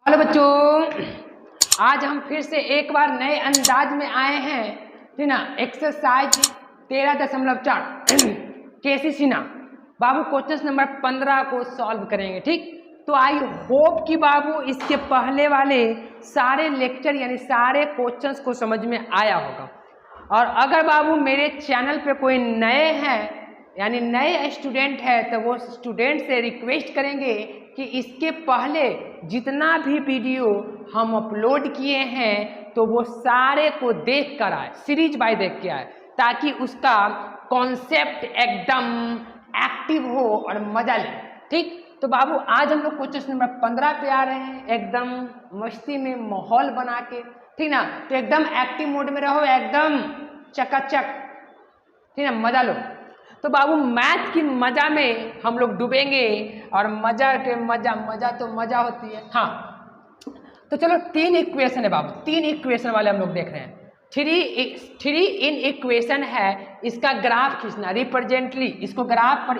Hello बच्चों, आज हम फिर से एक बार नए अंदाज में आए हैं, ठीक ना। एक्सरसाइज 13.4 केसी सिन्हा बाबू क्वेश्चन नंबर 15 को सॉल्व करेंगे। ठीक, तो आई होप कि बाबू इसके पहले वाले सारे लेक्चर यानी सारे क्वेश्चंस को समझ में आया होगा। और अगर बाबू मेरे चैनल पे कोई नए हैं यानी नए स्टूडेंट है तो वो स्टूडेंट से रिक्वेस्ट करेंगे कि इसके पहले जितना भी वीडियो हम अपलोड किए हैं तो वो सारे को देख कर आए, सीरीज बाय देख के आए, ताकि उसका कॉन्सेप्ट एकदम एक्टिव हो और मजा ले। ठीक, तो बाबू आज हम लोग क्वेश्चन नंबर 15 पे आ रहे हैं, एकदम मस्ती में माहौल बना के, ठीक ना। तो एकदम एक्टिव मोड में रहो, एकदम चकाचक, ठीक ना, मजा लो। तो बाबू मैथ की मजा में हम लोग डूबेंगे और मजा के मजा तो मजा होती है। हाँ, तो चलो 3 इक्वेशन है बाबू, 3 इक्वेशन वाले हम लोग देख रहे हैं। थ्री इन इक्वेशन है, इसका ग्राफ खींचना रिप्रेजेंटली, इसको ग्राफ पर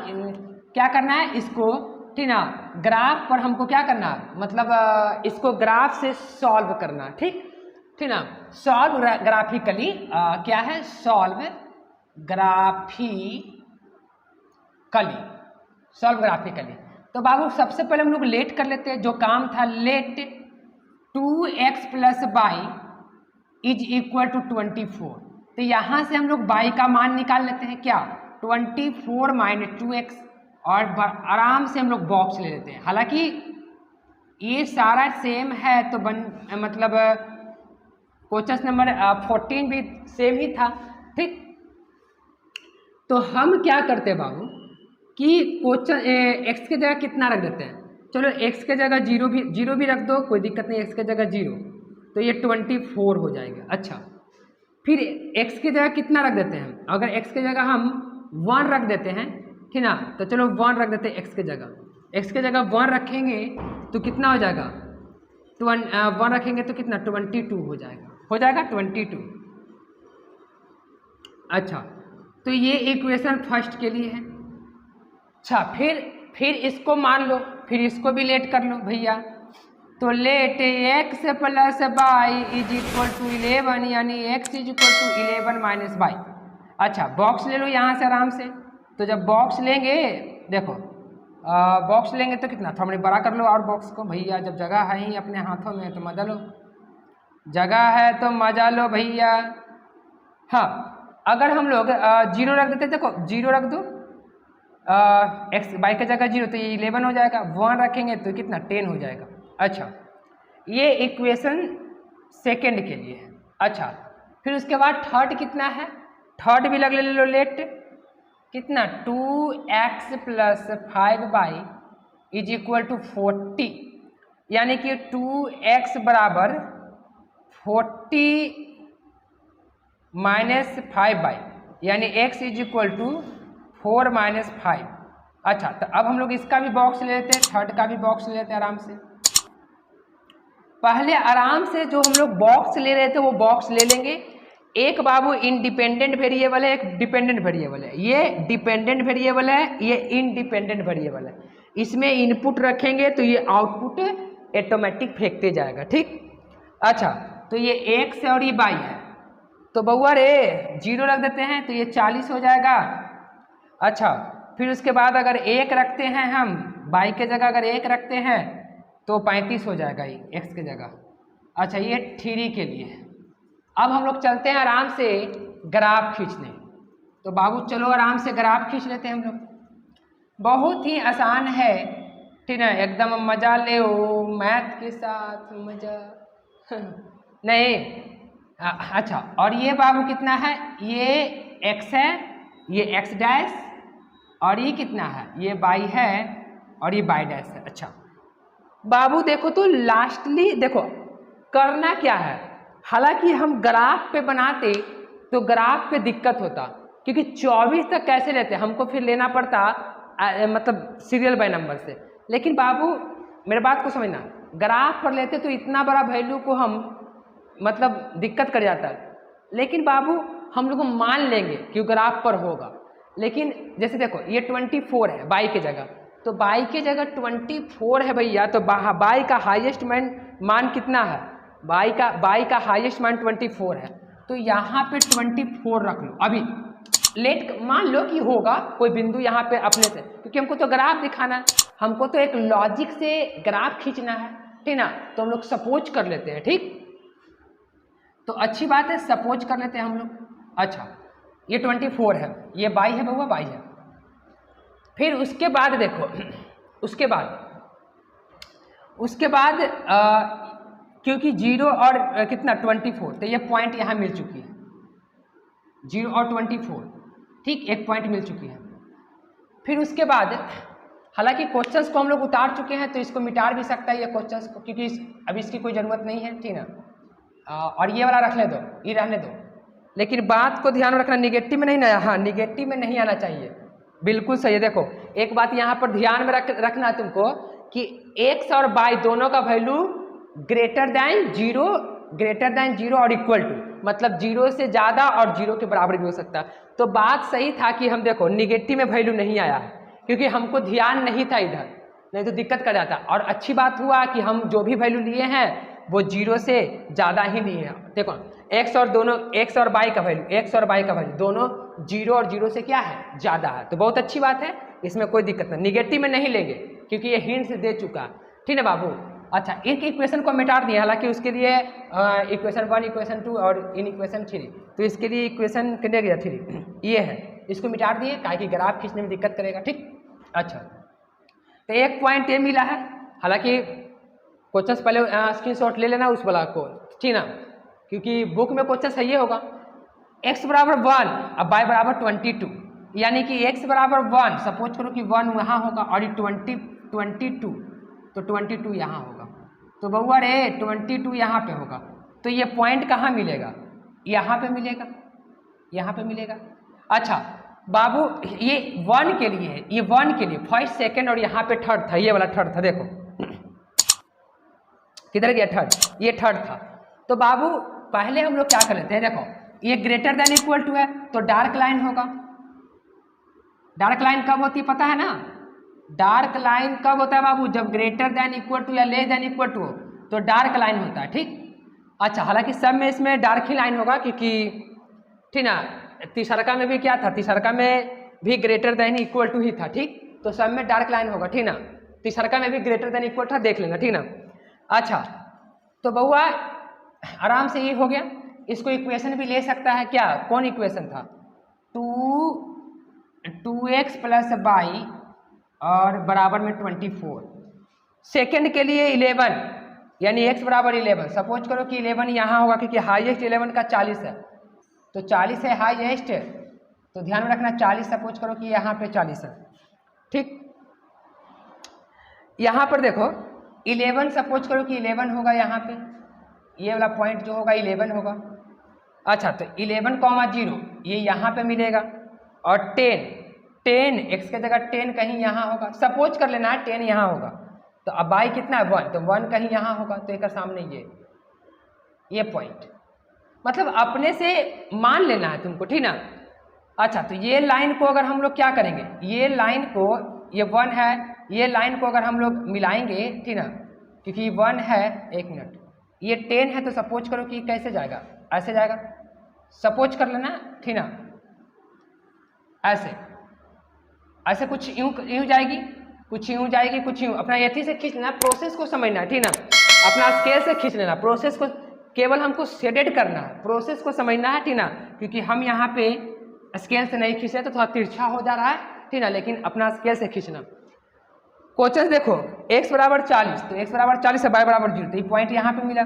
क्या करना है, इसको, ठीक ना, ग्राफ पर हमको क्या करना है, मतलब इसको ग्राफ से सॉल्व करना। ठीक, ठीक ना, सॉल्व ग्राफिकली, क्या है, सॉल्व ग्राफिकली। तो बाबू सबसे पहले हम लोग लेट कर लेते हैं, जो काम था लेट 2x + y = 24। तो यहाँ से हम लोग y का मान निकाल लेते हैं, क्या, 24 - 2x, और आराम से हम लोग बॉक्स ले लेते हैं। हालांकि ये सारा सेम है तो मतलब क्वेश्चन नंबर 14 भी सेम ही था। ठीक, तो हम क्या करते हैं बाबू कि क्वेश्चन x की जगह कितना रख देते हैं, चलो x की जगह जीरो भी रख दो, कोई दिक्कत नहीं, x की जगह 0, तो ये 24 हो जाएगा। अच्छा, फिर x की जगह कितना रख देते हैं, अगर x की जगह हम 1 रख देते हैं, ठीक ना, तो चलो 1 रख देते हैं x की जगह 1 रखेंगे तो कितना हो जाएगा, 1 रखेंगे तो कितना, 22 हो जाएगा 22। अच्छा, तो ये इक्वेशन फर्स्ट के लिए है। अच्छा, फिर इसको मान लो, फिर इसको भी लेट कर लो भैया। तो लेट x + y = 11, यानी x = 11 - y। अच्छा, बॉक्स ले लो यहाँ से आराम से। तो जब बॉक्स लेंगे, देखो बॉक्स लेंगे तो कितना, थोड़ा बड़ा कर लो और बॉक्स को भैया, जब जगह है ही अपने हाथों में तो मजा लो, जगह है तो मजा लो भैया। हाँ, अगर हम लोग 0 रख देते, देखो 0 रख दो, x y की जगह 0 तो ये 11 हो जाएगा, 1 रखेंगे तो कितना, 10 हो जाएगा। अच्छा, ये इक्वेशन सेकेंड के लिए है। अच्छा, फिर उसके बाद थर्ड कितना है, थर्ड भी ले लो लेट, कितना, 2x + 5y = 40, यानी कि 2x = 40 - 5y, यानी x = 4 - 5। अच्छा, तो अब हम लोग इसका भी बॉक्स ले लेते हैं, थर्ड का भी बॉक्स ले लेते हैं आराम से। पहले आराम से जो हम लोग बॉक्स ले रहे थे वो बॉक्स ले लेंगे। एक बाबू इंडिपेंडेंट वेरिएबल है, एक डिपेंडेंट वेरिएबल है। ये डिपेंडेंट वेरिएबल है, ये इंडिपेंडेंट वेरिएबल है। इसमें इनपुट रखेंगे तो ये आउटपुट ऑटोमेटिक फेंकते जाएगा। ठीक, अच्छा, तो ये x और ये y है, तो बउआ रे 0 रख देते हैं तो ये 40 हो जाएगा। अच्छा, फिर उसके बाद अगर 1 रखते हैं हम, y के जगह अगर 1 रखते हैं तो 35 हो जाएगा ये x की जगह। अच्छा, ये 3 के लिए है। अब हम लोग चलते हैं आराम से ग्राफ खींचने। तो बाबू चलो आराम से ग्राफ खींच लेते हैं हम लोग, बहुत ही आसान है, ठीक है, एकदम मजा ले मैथ के साथ मजा नहीं। अच्छा, और ये बाबू कितना है, ये x है, ये x', और ये कितना है, ये y है, और ये y' है। अच्छा बाबू देखो, तो लास्टली देखो करना क्या है, हालांकि हम ग्राफ पे बनाते तो ग्राफ पे दिक्कत होता, क्योंकि 24 तक कैसे लेते, हमको फिर लेना पड़ता मतलब सीरियल बाय नंबर से। लेकिन बाबू मेरे बात को समझना, ग्राफ पर लेते तो इतना बड़ा वैल्यू को हम मतलब दिक्कत कर जाता है। लेकिन बाबू हम लोग मान लेंगे कि ग्राफ पर होगा। लेकिन जैसे देखो ये 24 है y की जगह, तो y की जगह 24 है भैया, तो y का हाईएस्ट मान कितना है, बाई का हाईएस्ट मान 24 है, तो यहाँ पे 24 रख लो। अभी लेट मान लो कि होगा कोई बिंदु यहाँ पे अपने से, क्योंकि हमको तो ग्राफ दिखाना है, हमको तो एक लॉजिक से ग्राफ खींचना है, ठीक ना। तो हम लोग सपोज कर लेते हैं, ठीक, तो अच्छी बात है, सपोज कर लेते हैं हम लोग। अच्छा, ये 24 है, ये बाई है बउआ, बाई है। फिर उसके बाद देखो, उसके बाद क्योंकि 0 और कितना 24, तो ये पॉइंट यहाँ मिल चुकी है, 0 और 24, ठीक, एक पॉइंट मिल चुकी है। फिर उसके बाद हालांकि क्वेश्चंस को हम लोग उतार चुके हैं, तो इसको मिटा भी सकता है ये क्वेश्चंस को, क्योंकि अभी इसकी कोई ज़रूरत नहीं है, ठीक ना। और ये वाला रख ले दो, ये रहने दो, लेकिन बात को ध्यान रखना, निगेटिव में नहीं ना, हाँ निगेटिव में नहीं आना चाहिए, बिल्कुल सही है। देखो एक बात यहाँ पर ध्यान में रखना है तुमको कि x और y दोनों का वैल्यू ग्रेटर दैन जीरो और इक्वल टू, मतलब 0 से ज़्यादा और 0 के बराबर भी हो सकता है। तो बात सही था कि हम देखो निगेटिव में वैल्यू नहीं आया है, क्योंकि हमको ध्यान नहीं था इधर, नहीं तो दिक्कत कर जाता। और अच्छी बात हुआ कि हम जो भी वैल्यू लिए हैं वो 0 से ज़्यादा ही लिए हैं। देखो x और y का वैल्यू दोनों 0 और 0 से क्या है, ज़्यादा है, तो बहुत अच्छी बात है, इसमें कोई दिक्कत नहीं। निगेटिव में नहीं लेंगे क्योंकि ये हिंट्स दे चुका, ठीक है बाबू। अच्छा, एक इक्वेशन को मिटा दिए, हालांकि उसके लिए इक्वेशन 1, इक्वेशन 2 और इन इक्वेशन 3, तो इसके लिए इक्वेशन कितने गया 3, ये है, इसको मिटा दिए ताकि ग्राफ खींचने में दिक्कत करेगा, ठीक। अच्छा, तो एक पॉइंट ये मिला है, हालांकि क्वेश्चन पहले स्क्रीनशॉट ले लेना उस वाला को, ठीक ना, क्योंकि बुक में क्वेश्चन सही होगा। x बराबर 1 अब y बराबर 22, यानी कि x बराबर 1, सपोज करो कि 1 वहाँ होगा और 22, तो 22 यहाँ होगा, तो बउआ रे 22 यहाँ पे होगा, तो ये पॉइंट कहाँ मिलेगा, यहाँ पे मिलेगा, यहाँ पे मिलेगा। अच्छा बाबू, ये 1 के लिए है, ये 1 के लिए फर्स्ट सेकंड और यहाँ पे थर्ड था, ये वाला थर्ड था, देखो किधर गया थर्ड, ये थर्ड था। तो बाबू पहले हम लोग क्या कर लेते हैं, देखो ये ग्रेटर देन इक्वल टू है, तो डार्क लाइन होगा। डार्क लाइन कब होती है पता है ना, डार्क लाइन कब होता है बाबू, जब ग्रेटर देन इक्वल टू या लेस देन इक्वल टू हो, तो डार्क लाइन होता है, ठीक। अच्छा, हालांकि सब में इसमें डार्क ही लाइन होगा, क्योंकि ठीक ना, तीसरका में भी क्या था, तीसरका में भी ग्रेटर देन इक्वल टू ही था, ठीक, तो सब में डार्क लाइन होगा, ठीक ना। तीसरका में भी ग्रेटर देन इक्वल था, देख लेना, ठीक ना। अच्छा, तो बउआ आराम से ये हो गया। इसको इक्वेशन भी ले सकता है क्या, कौन इक्वेशन था, 2x + y और बराबर में 24, सेकेंड के लिए 11, यानी x बराबर 11, सपोज करो कि 11 यहाँ होगा, क्योंकि हाईएस्ट 11 का 40 है, तो 40 है हाईएस्ट, तो ध्यान में रखना 40, सपोज करो कि यहाँ पे 40 है, ठीक। यहाँ पर देखो 11, सपोज करो कि 11 होगा, यहाँ पे ये वाला पॉइंट जो होगा 11 होगा। अच्छा, तो 11,0 ये यहाँ पे मिलेगा, और 10 x के जगह 10 कहीं यहाँ होगा, सपोज कर लेना है 10 यहाँ होगा, तो अब y कितना है 1, तो 1 कहीं यहाँ होगा, तो एक सामने ये पॉइंट, मतलब अपने से मान लेना है तुमको, ठीक ना। अच्छा, तो ये लाइन को अगर हम लोग क्या करेंगे, ये लाइन को, ये 1 है, ये लाइन को अगर हम लोग मिलाएंगे, ठीक ना, क्योंकि 1 है, एक मिनट, ये 10 है, तो सपोज करो कि कैसे जाएगा, ऐसे जाएगा, सपोज कर लेना, ठीक ना, ऐसे कुछ यूं जाएगी, कुछ यूं जाएगी, कुछ यूं, अपना यथी से खींच लेना, प्रोसेस को समझना, ठीक ना, अपना स्केल से खींच लेना, प्रोसेस को केवल हमको शेडेड करना है, प्रोसेस को समझना है, ठीक ना, क्योंकि हम यहाँ पे स्केल से नहीं खींच रहे तो थोड़ा तिरछा हो जा रहा है, ठीक ना, लेकिन अपना स्केल से खींचना। क्वेश्चन देखो x बराबर 40, तो x बराबर 40 है, y बराबर 0, तो ये पॉइंट यहाँ पे मिला।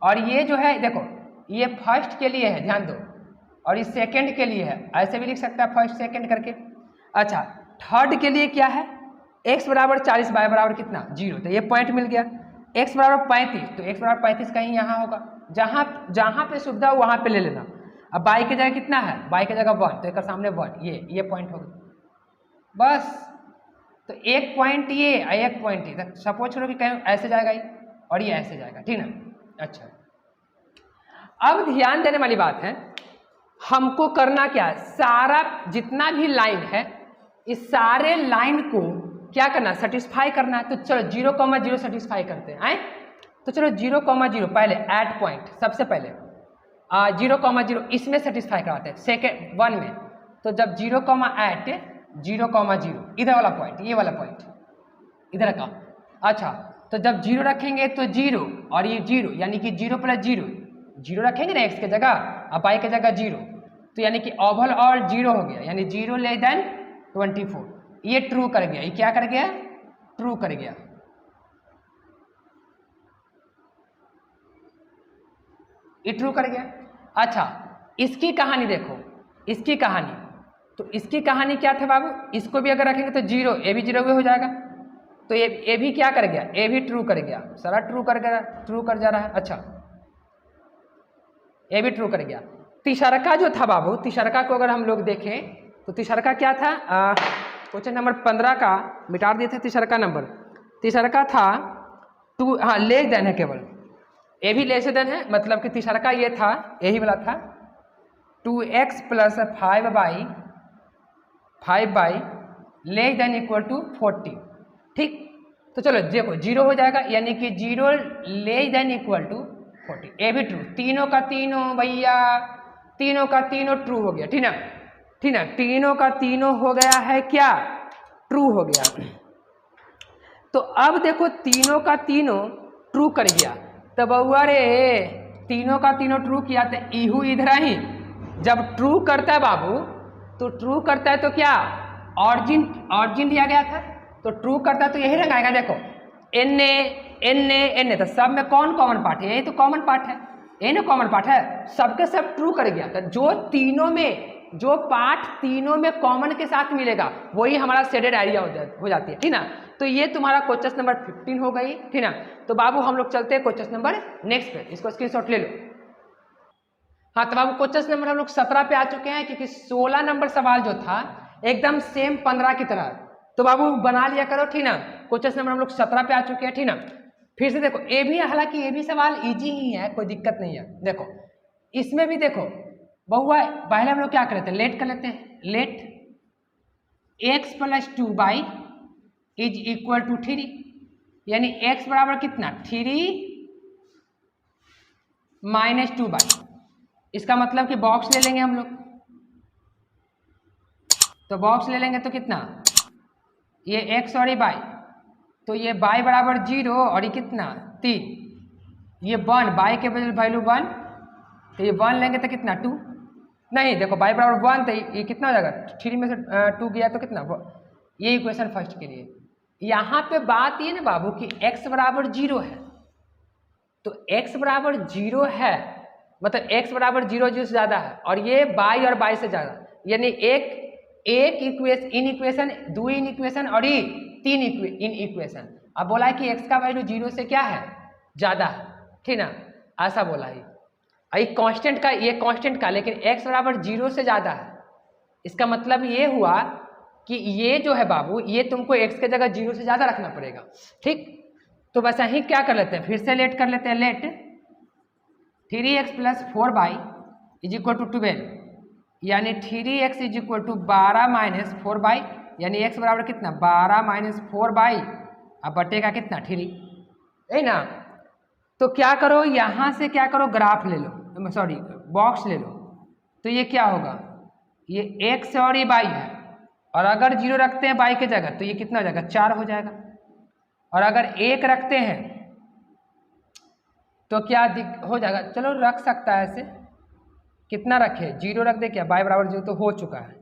और ये जो है देखो, ये फर्स्ट के लिए है, ध्यान दो, और ये सेकंड के लिए है, ऐसे भी लिख सकता है फर्स्ट सेकंड करके। अच्छा, थर्ड के लिए क्या है, x बराबर 40, y बराबर कितना 0, तो ये पॉइंट मिल गया। x बराबर 35, तो x बराबर 35 कहीं यहाँ होगा, जहाँ पे सुविधा हो वहाँ पे ले लेना। अब y की जगह कितना है, y की जगह 1, तो एक सामने 1, ये पॉइंट होगा, बस। तो एक पॉइंट ये, एक पॉइंट ये, सपोज करो कि कहीं ऐसे जाएगा ये, और ये ऐसे जाएगा, ठीक ना। अच्छा, अब ध्यान देने वाली बात है, हमको करना क्या है, सारा जितना भी लाइन है, इस सारे लाइन को क्या करना, सेटिस्फाई करना है। तो चलो 0,0 सेटिस्फाई करते हैं, आए तो चलो 0,0 पहले ऐट पॉइंट सबसे पहले 0,0 इसमें सेटिस्फाई कराते हैं सेकेंड 1 में। तो जब 0,8 0,0 इधर वाला पॉइंट, ये वाला पॉइंट इधर का, अच्छा तो जब 0 रखेंगे तो 0 और ये 0 यानी कि 0 + 0 0 रखेंगे ना x के जगह और y के जगह 0, तो यानी कि ओवरऑल 0 हो गया, यानी 0 < 24। ये ट्रू कर गया, ये क्या कर गया, ट्रू कर गया। ये ट्रू कर गया। अच्छा इसकी कहानी देखो, इसकी कहानी, तो इसकी कहानी क्या था बाबू, इसको भी अगर रखेंगे तो 0, ये भी 0 हो जाएगा, तो ये भी क्या कर गया, ये भी ट्रू कर गया, सारा ट्रू कर गया, ट्रू कर जा रहा है। अच्छा ये भी ट्रू कर गया। तीसरका जो था बाबू, तीसरका को अगर हम लोग देखें तो तीसरका क्या था, क्वेश्चन नंबर 15 का मिटा दिए थे तीसरका नंबर। तीसरका था 2, हाँ लेस देन है केवल, ये भी लेस देन है, मतलब कि तीसरका ये था, यही वाला था 2x + 5y less than equal to 40। ठीक, तो चलो देखो 0 हो जाएगा, यानी कि 0 लेस देन इक्वल टू 40, ये भी ट्रू। तीनों का तीनों भैया, तीनों का तीनों ट्रू हो गया, ठीक ना, ठीक ना, तीनों का तीनों हो गया है क्या, ट्रू हो गया। तो अब देखो तीनों का तीनों ट्रू कर गया, तो बउआ रे तीनों का तीनों ट्रू किया, तो इहू इधर ही जब ट्रू करता है बाबू, तो ट्रू करता है तो क्या ऑरिजिन दिया गया था, तो ट्रू करता है तो यही रंग आएगा। देखो एन तो सब में कौन कॉमन पार्ट है, यही तो कॉमन पार्ट है, यही ना कॉमन पार्ट है, सबके सब ट्रू कर गया। तो जो तीनों में, जो पार्ट तीनों में कॉमन के साथ मिलेगा वही हमारा शेडेड एरिया हो जाती है, ठीक ना। तो ये तुम्हारा क्वेश्चन नंबर 15 हो गई, ठीक ना। तो बाबू हम लोग चलते हैं क्वेश्चन नंबर नेक्स्ट पे, इसको स्क्रीनशॉट ले लो। हाँ तो बाबू क्वेश्चन नंबर हम लोग 17 पे आ चुके हैं, क्योंकि 16 नंबर सवाल जो था एकदम सेम 15 की तरह, तो बाबू बना लिया करो, ठीक ना। क्वेश्चन नंबर हम लोग 17 पे आ चुके हैं, ठीक ना। फिर से देखो ये भी, हालांकि ये भी सवाल इजी ही है, कोई दिक्कत नहीं है। देखो इसमें भी देखो बहुआ, पहले हम लोग क्या कर लेते हैं, लेट कर लेते हैं, लेट x + 2y = 3, यानी x बराबर कितना 3 - 2y। इसका मतलब कि बॉक्स ले लेंगे हम लोग, तो बॉक्स ले लेंगे तो कितना, ये x और ये y, तो ये y बराबर 0 और ये कितना 3, ये 1, y के वैल्यू 1, तो ये 1 लेंगे तो कितना 2, नहीं देखो y बराबर 1, तो ये कितना हो जाएगा, 3 में से 2 गया तो कितना, ये इक्वेशन फर्स्ट के लिए। यहाँ पे बात ये ना बाबू कि x बराबर 0 है, तो x बराबर 0 है, मतलब x बराबर 0 से ज़्यादा है, और ये y और y से ज़्यादा, यानी एक इक्वेशन, दो इन इक्वेशन और ये 3 इन इक्वेशन। अब बोला है कि x का वैल्यू 0 से क्या है, ज़्यादा है, ठीक ना, ऐसा बोला है। ये कांस्टेंट का, लेकिन x बराबर 0 से ज़्यादा है, इसका मतलब ये हुआ कि ये जो है बाबू, ये तुमको x के जगह 0 से ज़्यादा रखना पड़ेगा, ठीक। तो बस यही क्या कर लेते हैं, फिर से लेट कर लेते हैं, लेट 3x + 4y = 12, यानी 3x = 12 - 4y, यानी x बराबर कितना 12 - 4y, अब बटेगा कितना 3, है ना। तो क्या करो, यहाँ से क्या करो, ग्राफ ले लो, सॉरी बॉक्स ले लो, तो ये क्या होगा, ये x और ये y है, और अगर 0 रखते हैं y के जगह तो ये कितना हो जाएगा 4 हो जाएगा, और अगर 1 रखते हैं तो क्या हो जाएगा, चलो रख सकता है ऐसे, कितना रखे 0 रख दे, क्या y बराबर 0 तो हो चुका है,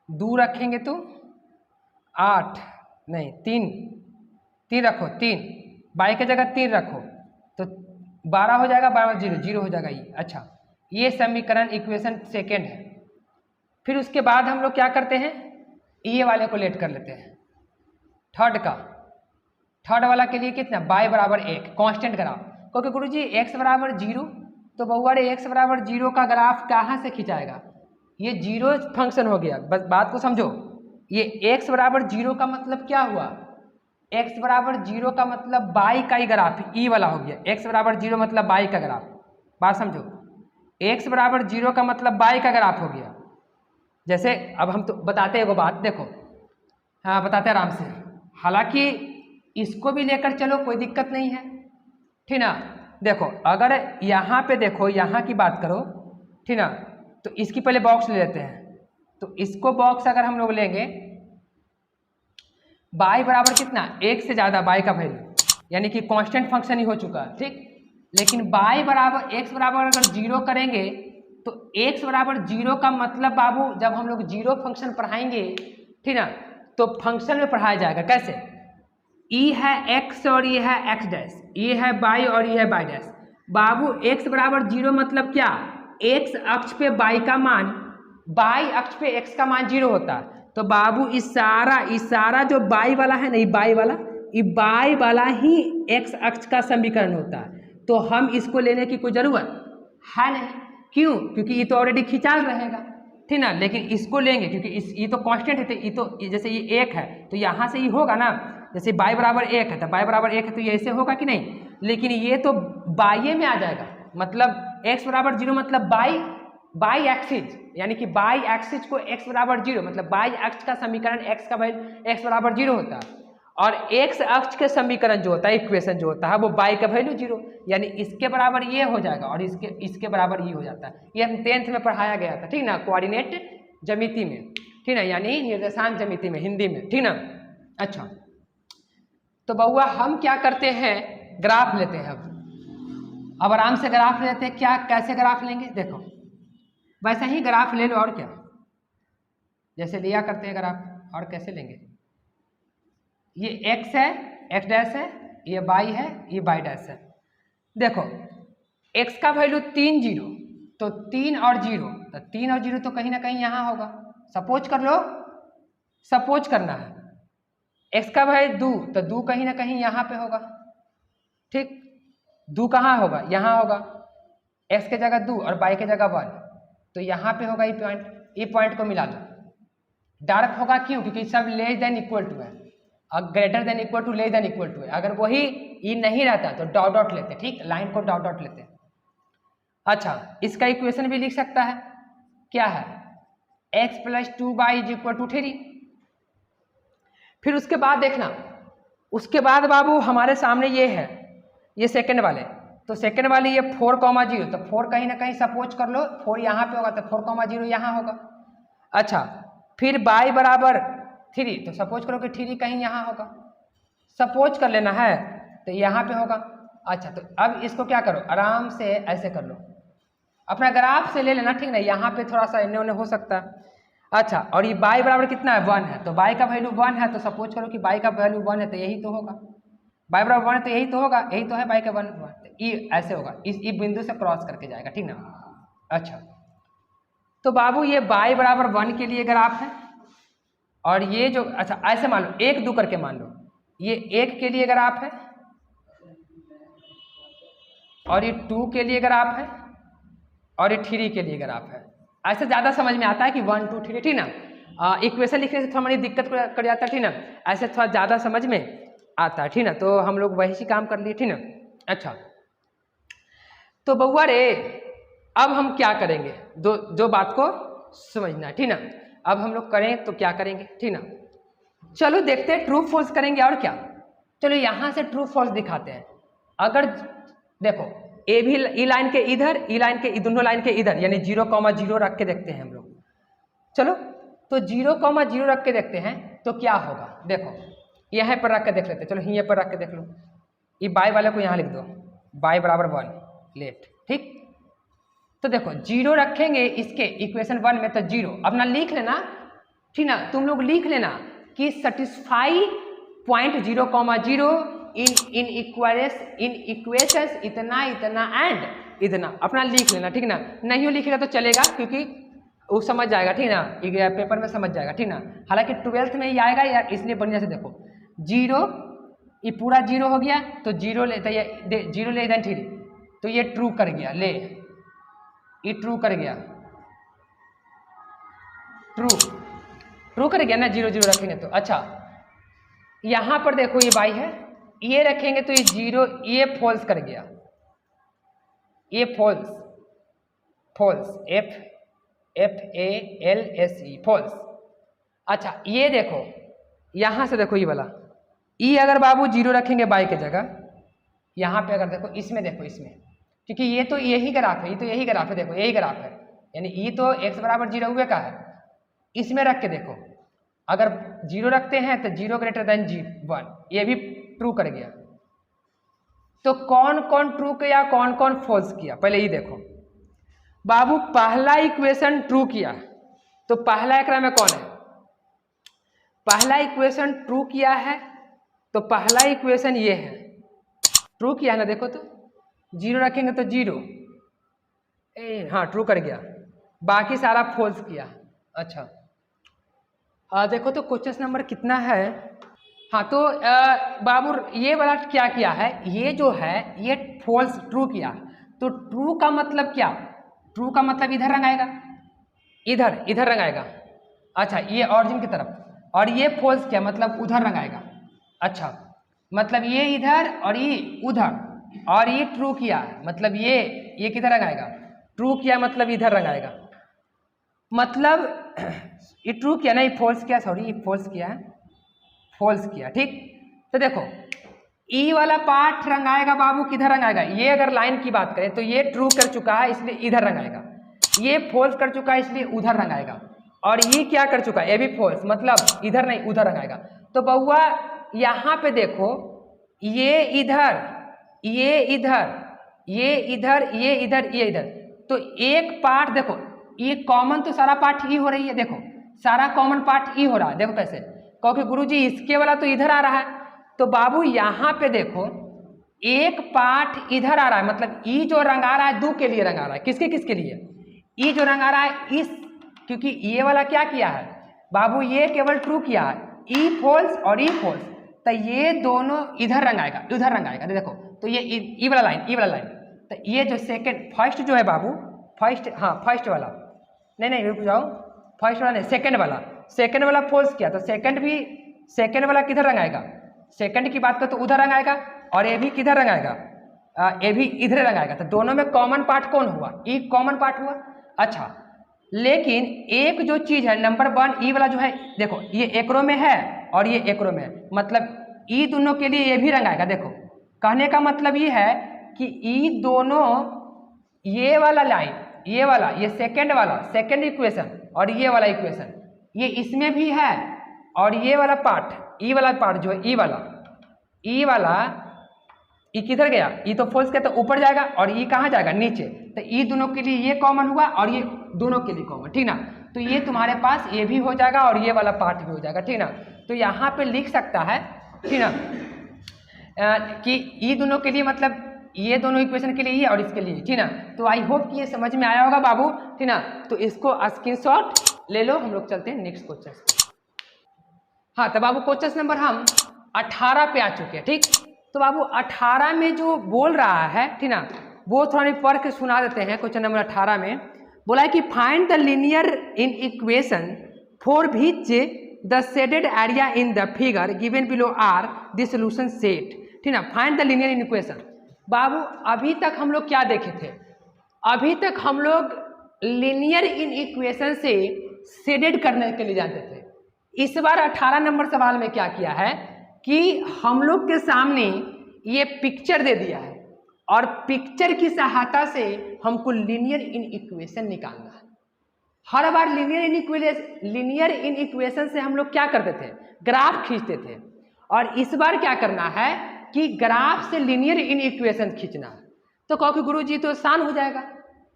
2 रखेंगे तो 8, नहीं 3 रखो, 3 y के जगह 3 रखो तो 12 हो जाएगा, 12 0 हो जाएगा ये। अच्छा ये समीकरण इक्वेशन सेकेंड है। फिर उसके बाद हम लोग क्या करते हैं, ये वाले को लेट कर लेते हैं, थर्ड वाला के लिए कितना y बराबर 1 कांस्टेंट ग्राफ, क्योंकि गुरुजी x बराबर 0, तो बहुआ रे x बराबर 0 का ग्राफ कहाँ से खिंचाएगा, ये 0 फंक्शन हो गया। बस बात को समझो, ये x बराबर 0 का मतलब क्या हुआ, x बराबर 0 का मतलब y का ही ग्राफ ई वाला हो गया, x बराबर 0 मतलब y का ग्राफ, बात समझो, x बराबर 0 का मतलब y का ग्राफ हो गया। जैसे अब हम तो बताते हैं वो बात, देखो हाँ बताते हैं आराम से, हालांकि इसको भी लेकर चलो कोई दिक्कत नहीं है, ठीक ना। देखो अगर यहाँ पे देखो, यहाँ की बात करो, ठीक ना, तो इसकी पहले बॉक्स ले लेते हैं। तो इसको बॉक्स अगर हम लोग लेंगे, बाई बराबर कितना, एक से ज़्यादा बाई का वैल्यू, यानी कि कांस्टेंट फंक्शन ही हो चुका, ठीक। लेकिन बाई बराबर एक्स बराबर अगर जीरो करेंगे तो एक्स बराबर जीरो का मतलब बाबू जब हम लोग जीरो फंक्शन पढ़ाएंगे, ठीक ना, तो फंक्शन में पढ़ाया जाएगा कैसे, ई है एक्स और ये है एक्स डैश, ये है बाई और ये है बाई डैश। बाबू एक्स बराबर जीरो मतलब क्या, एक्स अक्ष पे बाई का मान, बाई अक्ष पे एक्स का मान जीरो होता है। तो बाबू इशारा जो बाई वाला है ना, ये बाई वाला ही एक्स अक्ष का समीकरण होता है। तो हम इसको लेने की कोई जरूरत है नहीं, क्यों, क्योंकि ये तो ऑलरेडी खिंचा रहेगा, ठीक ना। लेकिन इसको लेंगे क्योंकि ये तो कांस्टेंट है, तो ये तो जैसे ये एक है तो यहाँ से ये होगा ना, जैसे बाई बराबर एक है तो बाई बराबर एक है तो ये ऐसे होगा कि नहीं। लेकिन ये तो बाई में आ जाएगा, मतलब एक्स बराबर जीरो मतलब बाई एक्सिस, यानी कि बाई एक्सिस को एक्स बराबर जीरो मतलब बाई अक्ष का समीकरण एक्स का वैल्यू एक्स बराबर जीरो होता है, और एक्स अक्ष के समीकरण जो होता है, इक्वेशन जो होता है, वो बाई का वैल्यू जीरो, यानी इसके बराबर ये हो जाएगा और इसके बराबर ये हो जाता है। ये हम 10th में पढ़ाया गया था, ठीक ना, कोऑर्डिनेट ज्यामिति में, ठीक ना, यानी निर्देशांक ज्यामिति में, हिंदी में, ठीक ना। अच्छा, तो बउआ हम क्या करते हैं, ग्राफ लेते हैं। अब आराम से ग्राफ लेते हैं। क्या, कैसे ग्राफ लेंगे, देखो वैसे ही ग्राफ ले लो, और क्या, जैसे लिया करते हैं ग्राफ, और कैसे लेंगे। ये x है, x डैश है, ये y है, ये y डैश है। देखो x का वैल्यू 3 जीरो, तो 3 और 0, तो 3 और 0 तो कहीं ना कहीं यहाँ होगा, सपोज कर लो, सपोज करना है। x का वैल्यू 2, तो 2 कहीं ना कहीं यहाँ पे होगा, ठीक, 2 कहाँ होगा, यहाँ होगा, x के जगह 2 और y के जगह 1, तो यहाँ पे होगा ये पॉइंट को मिला लो। डार्क होगा क्यों, क्योंकि सब लेस देन इक्वल टू है, और greater than equal to, less than equal to है। अगर वही ये नहीं रहता तो डॉट डॉट लेते, ठीक, लाइन को डॉट डॉट लेते। अच्छा, इसका इक्वेशन भी लिख सकता है, क्या है, x plus 2y is equal to 3। फिर उसके बाद देखना, उसके बाद बाबू हमारे सामने ये है, ये सेकंड वाले, तो सेकंड वाले ये 4,0, तो 4 कहीं ना कहीं सपोज कर लो 4 यहाँ पे होगा, तो 4,0 यहाँ होगा। अच्छा, फिर y बराबर 3, तो सपोज करो कि 3 कहीं यहाँ होगा, सपोज कर लेना है, तो यहाँ पे होगा। अच्छा, तो अब इसको क्या करो, आराम से ऐसे कर लो, अपना ग्राफ से ले लेना, ठीक ना, यहाँ पे थोड़ा सा इन्ने उन्ने हो सकता है। अच्छा, और ये y बराबर कितना है, 1 है, तो y का वैल्यू 1 है, तो सपोज करो कि y का वैल्यू 1 है, तो यही तो होगा, y बराबर 1 है तो यही तो होगा, यही तो है y का 1, ये ऐसे होगा, इस बिंदु से क्रॉस करके जाएगा, ठीक ना। अच्छा, तो बाबू ये y बराबर 1 के लिए ग्राफ है, और ये जो, अच्छा ऐसे मान लो, 1 2 करके मान लो, ये 1 के लिए ग्राफ है, और ये 2 के लिए ग्राफ है, और ये 3 के लिए ग्राफ है। ऐसे ज़्यादा समझ में आता है कि 1 2 3, ठीक ना। इक्वेशन लिखने से थोड़ा बड़ी दिक्कत कर जाता है, ठीक ना, ऐसे थोड़ा ज़्यादा समझ में आता है, ठीक ना, तो हम लोग वही काम कर लिए, ठीक ना। अच्छा, तो बउआ रे, अब हम क्या करेंगे, दो बात को समझना है, ठीक ना। अब हम लोग करें तो क्या करेंगे, ठीक ना, चलो देखते हैं, ट्रू फॉल्स करेंगे, और क्या, चलो यहाँ से ट्रू फॉल्स दिखाते हैं। अगर देखो ए भी ई लाइन के इधर, ई लाइन के दोनों लाइन के इधर, यानी 0,0 रख के देखते हैं हम लोग। चलो तो 0,0 रख के देखते हैं तो क्या होगा, देखो यहाँ पर रख के देख लेते हैं, चलो यहाँ पर रख के देख लो, ये बाई वाले को यहाँ लिख दो, बाई बराबर 1 लेट, ठीक। तो देखो 0 रखेंगे इसके इक्वेशन 1 में, तो 0 अपना लिख लेना, ठीक ना, तुम लोग लिख लेना कि सेटिस्फाई पॉइंट 0,0 इन इक्वेशंस इतना इतना एंड इतना, अपना लिख लेना, ठीक ना। नहीं लिखेगा तो चलेगा, क्योंकि वो समझ जाएगा, ठीक ना, पेपर में समझ जाएगा, ठीक ना। हालांकि 12th में ही आएगा यार, इसलिए बढ़िया से देखो, 0 ये पूरा 0 हो गया, तो 0 लेते, ये 0 ले देन 3, तो ये ट्रू कर गया, ले ये ट्रू कर गया, ट्रू कर गया ना, 0 0 रखेंगे तो। अच्छा, यहाँ पर देखो ये y है, ये रखेंगे तो ये 0, ये फॉल्स कर गया, ये फॉल्स FALSE फॉल्स। अच्छा, ये देखो यहाँ से देखो, ये वाला, ये अगर बाबू 0 रखेंगे y के जगह, यहाँ पे अगर देखो इसमें, देखो इसमें, क्योंकि ये तो यही ग्राफ है, ये तो यही ग्राफ है, देखो यही ग्राफ है, यानी ये तो x बराबर 0 हुए का है। इसमें रख के देखो, अगर 0 रखते हैं तो 0 ग्रेटर देन 1, ये भी ट्रू कर गया। तो कौन कौन ट्रू किया, कौन कौन फॉल्स किया, पहले ये देखो। बाबू पहला इक्वेशन ट्रू किया, तो पहला एकरा में कौन है, पहला इक्वेशन ट्रू किया है, तो पहला इक्वेशन ये है, ट्रू किया है ना, देखो तो 0 रखेंगे तो 0, हाँ ट्रू कर गया, बाकी सारा फॉल्स किया। अच्छा देखो तो क्वेश्चन नंबर कितना है। हाँ तो बाबू ये वाला क्या किया है, ये जो है ये फॉल्स ट्रू किया, तो ट्रू का मतलब क्या, ट्रू का मतलब इधर रंग आएगा, इधर रंग आएगा। अच्छा ये ऑरिजिन की तरफ, और ये फॉल्स क्या मतलब उधर रंग आएगा। अच्छा मतलब ये इधर और ये उधर, और ये ट्रू किया मतलब ये किधर रंग आएगा, ट्रू किया मतलब इधर रंग आएगा। मतलब ये ट्रू किया ना, ये फॉल्स किया, सॉरी ये फॉल्स किया है, फॉल्स किया, ठीक। तो देखो ई वाला पार्ट रंग आएगा बाबू, किधर रंग आएगा, ये अगर लाइन की बात करें तो ये ट्रू कर चुका है इसलिए इधर रंग आएगा, ये फॉल्स कर चुका है इसलिए उधर रंग आएगा, और ये क्या कर चुका है, ये भी फॉल्स मतलब इधर नहीं उधर रंग आएगा। तो बउआ यहाँ पे देखो, ये इधर, ये इधर, ये इधर, ये इधर, ये इधर, तो एक पार्ट देखो, ये कॉमन तो सारा पार्ट ई हो रही है, देखो सारा कॉमन पार्ट ई हो रहा है, देखो कैसे, क्योंकि गुरुजी इसके वाला तो इधर आ रहा है, तो बाबू यहाँ पे देखो एक पार्ट इधर आ रहा है, मतलब ई जो रंग आ रहा है 2 के लिए रंग आ रहा है, किसके किसके लिए, ई जो रंग आ रहा है इस, क्योंकि ये वाला क्या किया है बाबू, ये केवल ट्रू किया है, ई फॉल्स और ई फॉल्स, तो ये दोनों इधर रंग आएगा, उधर रंग आएगा, देखो तो ये ई वाला लाइन, ई वाला लाइन, तो ये जो सेकंड फर्स्ट जो है बाबू, फर्स्ट, हाँ फर्स्ट वाला, नहीं रुक जाओ, फर्स्ट वाला नहीं, सेकंड वाला फॉल्स किया, तो सेकंड वाला किधर रंग आएगा, सेकंड की बात करें तो उधर रंग आएगा, और ये भी किधर रंग आएगा, ये भी इधर रंग आएगा, तो दोनों में कॉमन पार्ट कौन हुआ, ई कॉमन पार्ट हुआ। अच्छा लेकिन एक जो चीज है नंबर 1 ई वाला जो है, देखो ये एकरो में है और ये एकरो में है, मतलब ई दोनों के लिए ये भी रंग आएगा। देखो कहने का मतलब ये है कि ई दोनों, ये वाला लाइन, ये वाला, ये सेकंड इक्वेशन और ये वाला इक्वेशन, ये इसमें भी है, और ये वाला पार्ट, ई वाला पार्ट जो है, ई वाला ई किधर गया, ई तो फॉल्स किया तो ऊपर जाएगा, और ई कहाँ जाएगा, नीचे, तो ई दोनों के लिए ये कॉमन हुआ और ये दोनों के लिए कॉमन, ठीक ना। तो ये तुम्हारे पास ये भी हो जाएगा और ये वाला पार्ट भी हो जाएगा, ठीक ना। तो यहाँ पे लिख सकता है, ठीक ना, कि ई दोनों के लिए मतलब ये दोनों इक्वेशन के लिए ये और इसके लिए, ठीक ना। तो आई होप कि ये समझ में आया होगा बाबू, ठीक ना। तो इसको स्क्रीनशॉट ले लो, हम लोग चलते हैं नेक्स्ट क्वेश्चन। हाँ तो बाबू क्वेश्चन नंबर हम 18 पे आ चुके हैं, ठीक। तो बाबू 18 में जो बोल रहा है, ठीक ना, वो थोड़ा पढ़ के सुना देते हैं। क्वेश्चन नंबर 18 में बोला है कि find the linear inequation for which the shaded area in the figure given below are the solution set, ठीक ना। Find the linear inequation. बाबू अभी तक हम लोग क्या देखे थे, अभी तक हम लोग लीनियर इन इक्वेशन से शेडेड करने के लिए जानते थे। इस बार 18 नंबर सवाल में क्या किया है कि हम लोग के सामने ये पिक्चर दे दिया है, और पिक्चर की सहायता से हमको लीनियर इन इक्वेशन निकालना है। हर बार लीनियर इन इक्वेशन से हम लोग क्या करते थे, ग्राफ खींचते थे, और इस बार क्या करना है कि ग्राफ से लीनियर इन इक्वेशन खींचना है। तो कहो कि गुरुजी तो आसान हो जाएगा,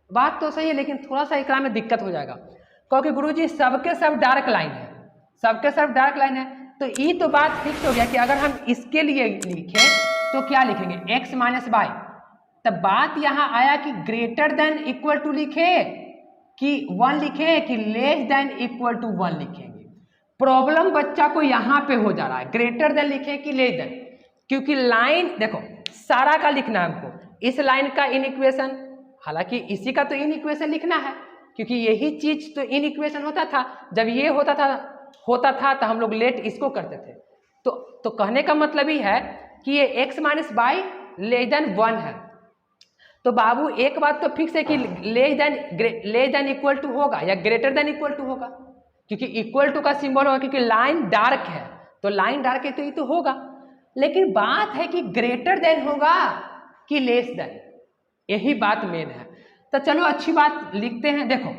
बात तो सही है, लेकिन थोड़ा सा एकरा में दिक्कत हो जाएगा। कहो कि गुरुजी सबके सब डार्क लाइन है, सबके सब डार्क लाइन है, तो ये तो बात फिक्स हो गया कि अगर हम इसके लिए लिखें तो क्या लिखेंगे, x माइनस वाई। तब बात यहाँ आया कि ग्रेटर देन इक्वल टू लिखे कि 1 लिखे कि लेस देन इक्वल टू 1 लिखेंगे। प्रॉब्लम बच्चा को यहाँ पे हो जा रहा है, ग्रेटर देन लिखे कि लेस देन, क्योंकि लाइन देखो सारा का लिखना है हमको, इस लाइन का इन इक्वेशन, हालांकि इसी का तो इन इक्वेशन लिखना है, क्योंकि यही चीज तो इन इक्वेशन होता था। जब ये होता था तो हम लोग लेट इसको करते थे। तो कहने का मतलब ही है कि ये x minus y less than 1 है। तो बाबू एक बात तो फिक्स है कि लेस देन इक्वल टू होगा या ग्रेटर देन इक्वल टू होगा, क्योंकि इक्वल टू का सिंबल होगा, क्योंकि लाइन डार्क है, तो लाइन डार्क है तो ये तो होगा। लेकिन बात है कि ग्रेटर देन होगा कि लेस देन, यही बात मेन है। तो चलो अच्छी बात लिखते हैं। देखो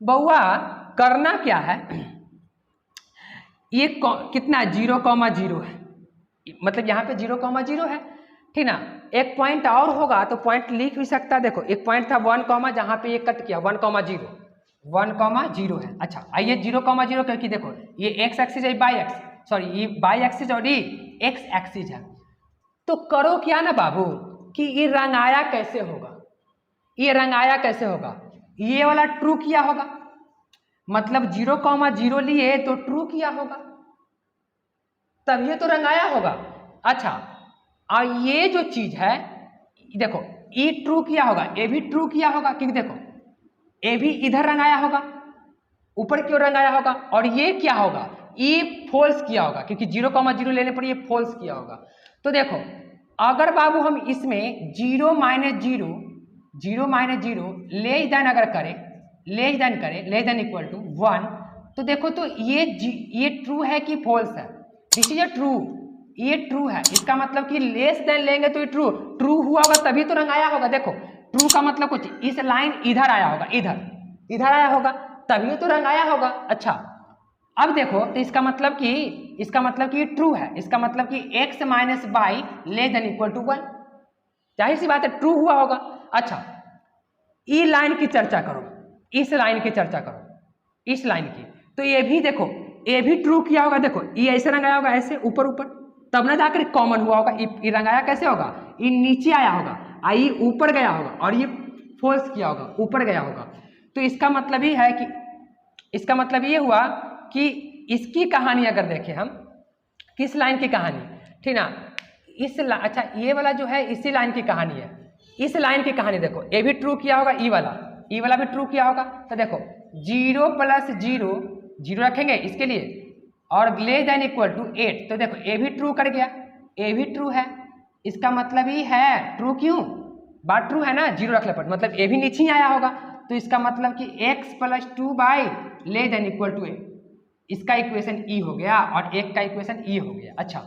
बउआ करना क्या है, ये कितना 0,0 है, मतलब यहाँ पे 0,0 है, ठीक ना। एक पॉइंट और होगा तो पॉइंट लिख भी सकता है। देखो एक पॉइंट था 1, जहाँ पे ये कट किया 1,0 है। अच्छा आइए 0,0 क्योंकि देखो ये एक्स एक्सिस है, बाई एक्स सॉरी ये बाई एक्सिस और ये एक्स एक्सिस है। तो करो क्या ना बाबू कि ये रंगाया कैसे होगा, ये रंगाया कैसे होगा, ये वाला ट्रू किया होगा, मतलब 0,0 लिए तो ट्रू किया होगा, तब ये तो रंगाया होगा। अच्छा और ये जो चीज है देखो ये ट्रू किया होगा, ये भी ट्रू किया होगा, क्योंकि देखो ये भी इधर रंगाया होगा, ऊपर की ओर रंगाया होगा, और ये क्या होगा, ये फॉल्स किया होगा, क्योंकि 0,0 लेने पर ये फॉल्स किया होगा। तो देखो अगर बाबू हम इसमें 0 - 0 लेस देन अगर करें, लेस देन इक्वल टू 1, तो देखो तो ये ट्रू है कि फॉल्स है, दिस इज अ ट्रू, ये ट्रू है। इसका मतलब कि लेस देन लेंगे तो ये ट्रू हुआ होगा, तभी तो रंगाया होगा। देखो ट्रू का मतलब कुछ इस लाइन इधर आया होगा, इधर आया होगा, तभी तो रंगाया होगा। अच्छा अब देखो तो इसका मतलब कि ये ट्रू है, इसका मतलब कि x minus y less than equal to 1, जाहिर सी बात है ट्रू हुआ होगा। अच्छा ई लाइन की चर्चा करो, इस लाइन की चर्चा करो, इस लाइन की, तो ये भी देखो ये भी ट्रू किया होगा। देखो ये ऐसे रंगाया होगा, ऐसे ऊपर ऊपर, तब ना जाकर कॉमन हुआ होगा। ये रंगाया कैसे होगा, ये नीचे आया होगा, ये ऊपर गया होगा, और ये फॉल्स किया होगा, ऊपर गया होगा। तो इसका मतलब ये है कि इसका मतलब ये हुआ कि इसकी कहानी अगर देखें हम, किस लाइन की कहानी, ठीक ना, अच्छा ये वाला जो है इसी लाइन की कहानी है, इस लाइन की कहानी देखो, ये भी ट्रू किया होगा, ई वाला भी ट्रू किया होगा। तो देखो 0 + 0 रखेंगे इसके लिए, और लेस देन इक्वल टू 8, तो देखो ये भी ट्रू कर गया, ये भी ट्रू है, इसका मतलब ये है ट्रू, क्यों बात ट्रू है ना, 0 रखने पर, मतलब ये भी नीचे आया होगा। तो इसका मतलब कि x + 2 y less than equal to 8, इसका इक्वेशन ई हो गया, और एक का इक्वेशन ई हो गया। अच्छा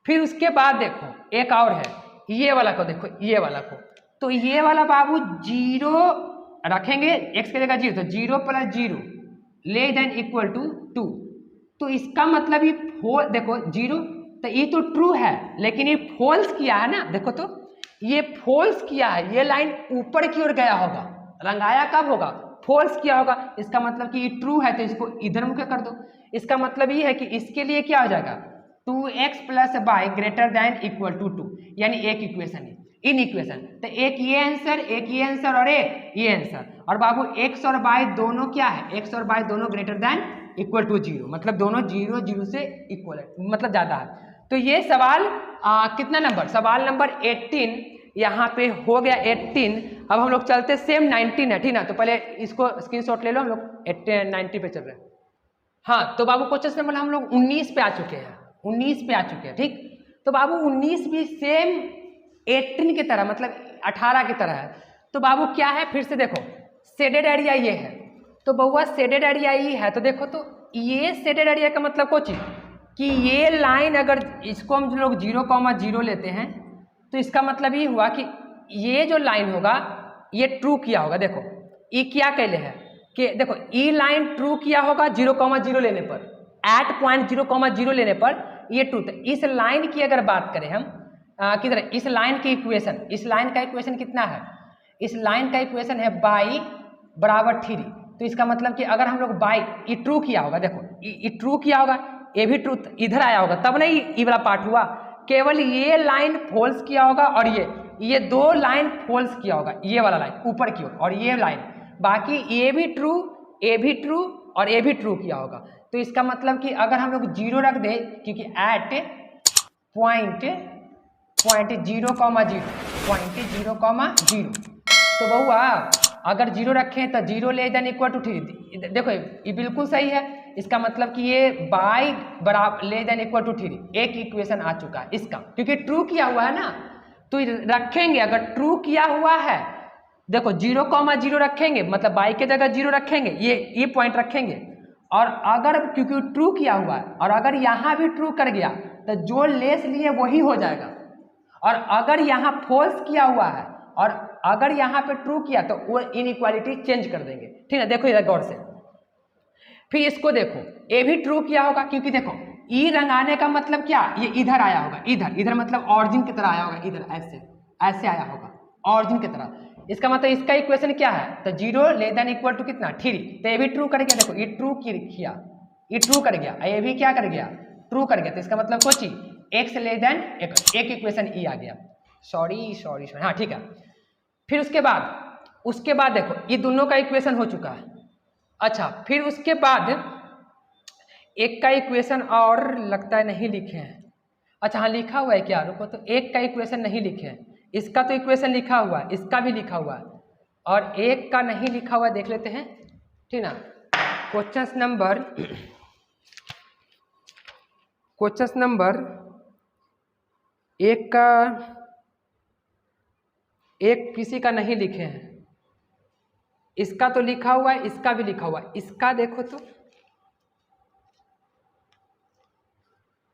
फिर उसके बाद देखो एक और है, ये वाला को देखो, ये वाला को, तो ये वाला बाबू 0 रखेंगे x की जगह 0, तो 0 + 0 लेस देन इक्वल टू 2, तो इसका मतलब ये देखो 0, तो ये तो ट्रू है, लेकिन ये फॉल्स किया है ना, देखो तो ये फॉल्स किया है, ये लाइन ऊपर की ओर गया होगा, रंगाया कब होगा, फॉल्स किया होगा। इसका मतलब कि ये ट्रू है, तो इसको इधर मुख कर दो। इसका मतलब ये है कि इसके लिए क्या हो जाएगा, 2x + y greater than equal to 2, यानी एक इक्वेशन है, इन इक्वेशन, तो एक ये आंसर और एक ये आंसर। और बाबू x और y दोनों क्या है, x और y दोनों ग्रेटर देन इक्वल टू 0, मतलब दोनों 0 0 से इक्वल है, मतलब ज्यादा है। तो ये सवाल कितना नंबर, सवाल नंबर 18 यहाँ पे हो गया 18। अब हम लोग चलते सेम 19 है, ठीक ना, तो पहले इसको स्क्रीनशॉट ले लो, हम लोग 90 पे चल रहे हैं। हाँ तो बाबू क्वेश्चन नंबर हम लोग 19 पे आ चुके हैं, 19 पे आ चुके हैं, ठीक। तो बाबू 19 भी सेम 18 की तरह, मतलब 18 की तरह है। तो बाबू क्या है, फिर से देखो शेडेड एरिया ये है, तो बउआ शेडेड एरिया ये है, तो देखो तो ये शेडेड एरिया का मतलब कुछ कि ये लाइन अगर इसको हम लोग 0,0 लेते हैं, तो इसका मतलब ये हुआ कि ये जो लाइन होगा ये ट्रू किया होगा। देखो ये क्या कहले है कि देखो ई लाइन ट्रू किया होगा 0,0 लेने पर, एट पॉइंट 0,0 लेने पर ये ट्रू। तो इस लाइन की अगर बात करें हम किधर, इस लाइन की इक्वेशन, इस लाइन का इक्वेशन कितना है, इस लाइन का इक्वेशन है y = 3। तो इसका मतलब कि अगर हम लोग बाई ये ट्रू किया होगा, देखो ये ट्रू किया होगा, ये भी ट्रू इधर आया होगा, तब नहीं ये वाला पार्ट हुआ, केवल ये लाइन फॉल्स किया होगा, और ये दो लाइन फॉल्स किया होगा, ये वाला लाइन ऊपर की ओर और ये लाइन, बाकी ये भी ट्रू, ये भी ट्रू और ये भी ट्रू किया होगा। तो इसका मतलब कि अगर हम लोग 0 रख दें, क्योंकि एट पॉइंट 0,0, तो बहुआ अगर 0 रखें तो 0 लेस देन इक्वल टू 3, देखो ये बिल्कुल सही है। इसका मतलब कि ये y बराबर लेस देन इक्वल टू 3, एक इक्वेशन आ चुका है इसका, क्योंकि ट्रू किया हुआ है ना। तो रखेंगे, अगर ट्रू किया हुआ है, देखो 0,0 रखेंगे, मतलब y के जगह 0 रखेंगे, ये पॉइंट रखेंगे, और अगर क्योंकि ट्रू किया हुआ है, और अगर यहाँ भी ट्रू कर गया तो जो लेस लिए वही हो जाएगा। और अगर यहाँ फॉल्स किया हुआ है और अगर यहाँ पे ट्रू किया तो वो इनइक्वालिटी चेंज कर देंगे। ठीक है, देखो इधर गौर से। फिर इसको देखो, ये भी ट्रू किया होगा क्योंकि देखो ई रंगाने का मतलब क्या, ये इधर आया होगा, इधर मतलब ऑरिजिन की तरह आया होगा, इधर ऐसे आया होगा ऑरिजिन की तरह। इसका मतलब इसका इक्वेशन क्या है, तो 0 लेस देन इक्वल टू कितना 3, तो ये भी ट्रू कर गया। देखो ये ट्रू किया, ये ट्रू कर गया, ये भी क्या कर गया, ट्रू कर गया। तो इसका मतलब कोई चीज एक्स लेस देन एक इक्वेशन ई आ गया। सॉरी हाँ ठीक है। फिर उसके बाद देखो ये दोनों का इक्वेशन हो चुका है। अच्छा, फिर उसके बाद एक का इक्वेशन और लगता है नहीं लिखे हैं। अच्छा हाँ लिखा हुआ है क्या, रुको, तो एक का इक्वेशन नहीं लिखे हैं, इसका तो इक्वेशन लिखा हुआ है, इसका भी लिखा हुआ है, और एक का नहीं लिखा हुआ, देख लेते हैं। ठीक ना, क्वेश्चन नंबर एक किसी का नहीं लिखे हैं, इसका तो लिखा हुआ है, इसका भी लिखा हुआ है, इसका देखो तो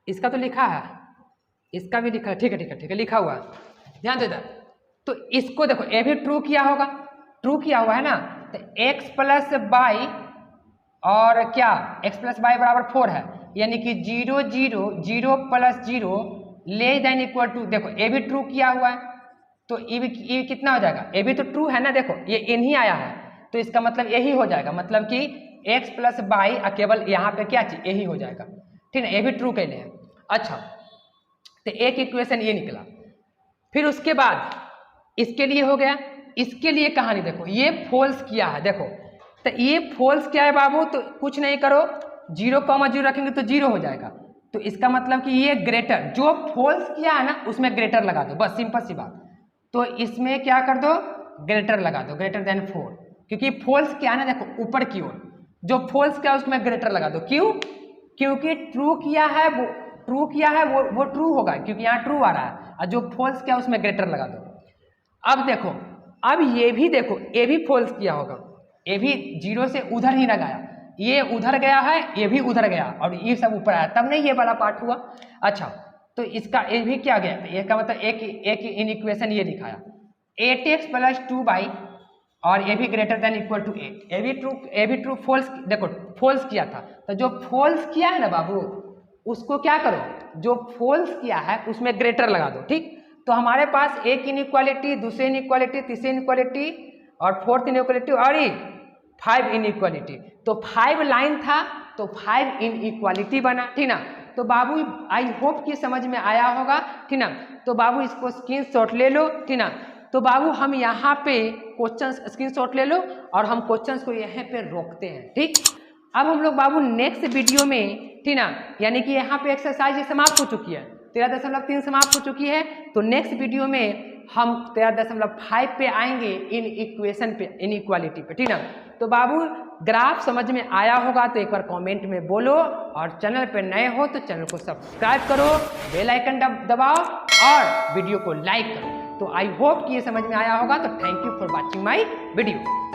इसका तो लिखा है, इसका भी लिखा है। ठीक है लिखा हुआ है, ध्यान दो इधर। तो इसको देखो, ये भी ट्रू किया होगा, ट्रू किया हुआ है ना, तो x प्लस बाई और क्या x प्लस बाई बराबर 4 है, यानी कि 0 plus 0 less than equal to, देखो ये भी ट्रू किया हुआ है, तो ये कितना हो जाएगा, ये भी तो ट्रू है ना, देखो ये इन ही आया है, तो इसका मतलब यही हो जाएगा, मतलब कि x प्लस बाई केवल यहाँ पे क्या चीज यही हो जाएगा। ठीक है, ये भी ट्रू कहले हैं। अच्छा, तो एक इक्वेशन ये निकला। फिर उसके बाद इसके लिए हो गया, इसके लिए कहानी देखो, ये फॉल्स किया है, देखो तो ये फॉल्स किया है बाबू, तो कुछ नहीं करो, 0,0 रखेंगे तो 0 हो जाएगा, तो इसका मतलब कि ये ग्रेटर, जो फॉल्स किया है ना उसमें ग्रेटर लगा दो, बस सिंपल सी बात। तो इसमें क्या कर दो, ग्रेटर लगा दो, ग्रेटर देन 4, क्योंकि फॉल्स किया है ना, देखो ऊपर की ओर जो फॉल्स किया उसमें ग्रेटर लगा दो। क्यों, क्योंकि ट्रू किया है वो ट्रू होगा, क्योंकि यहाँ ट्रू आ रहा है, और जो फॉल्स किया उसमें ग्रेटर लगा दो। अब देखो, अब ये भी देखो, ये भी फॉल्स किया होगा, ये भी 0 से उधर ही लगाया, ये उधर गया है, ये भी उधर गया, और ये सब ऊपर आया, तब नहीं ये वाला पार्ट हुआ। अच्छा, तो इसका ये भी क्या गया, तो ये का मतलब एक इन इक्वेशन ये दिखाया 8x प्लस 2 बाई, और ये भी ग्रेटर देन इक्वल टू 8, ये भी ट्रू फॉल्स, देखो फॉल्स किया था, तो जो फॉल्स किया है ना बाबू उसको क्या करो, जो फॉल्स किया है उसमें ग्रेटर लगा दो। ठीक, तो हमारे पास एक इनइक्वालिटी, दूसरी इनइक्वालिटी, तीसरी इनइक्वालिटी और फोर्थ इनइक्वालिटी और 5 इनइक्वालिटी, तो 5 लाइन था तो 5 इनइक्वालिटी बना। ठीक ना, तो बाबू आई होप कि समझ में आया होगा। ठीक ना, तो बाबू इसको स्क्रीनशॉट ले लो। ठीक ना, तो बाबू हम यहाँ पे क्वेश्चन स्क्रीनशॉट ले लो और हम क्वेश्चंस को यहाँ पे रोकते हैं। ठीक, अब हम लोग बाबू नेक्स्ट वीडियो में, ठीक ना, यानी कि यहाँ पे एक्सरसाइज समाप्त हो चुकी है, 13.3 समाप्त हो चुकी है, तो नेक्स्ट वीडियो में हम 13.5 पे आएंगे इन इक्वेशन पे, इन इक्वालिटी पे। ठीक ना, तो बाबू ग्राफ समझ में आया होगा तो एक बार कमेंट में बोलो, और चैनल पे नए हो तो चैनल को सब्सक्राइब करो, बेल आइकन दबाओ और वीडियो को लाइक करो। तो आई होप कि ये समझ में आया होगा, तो thank you for watching my video.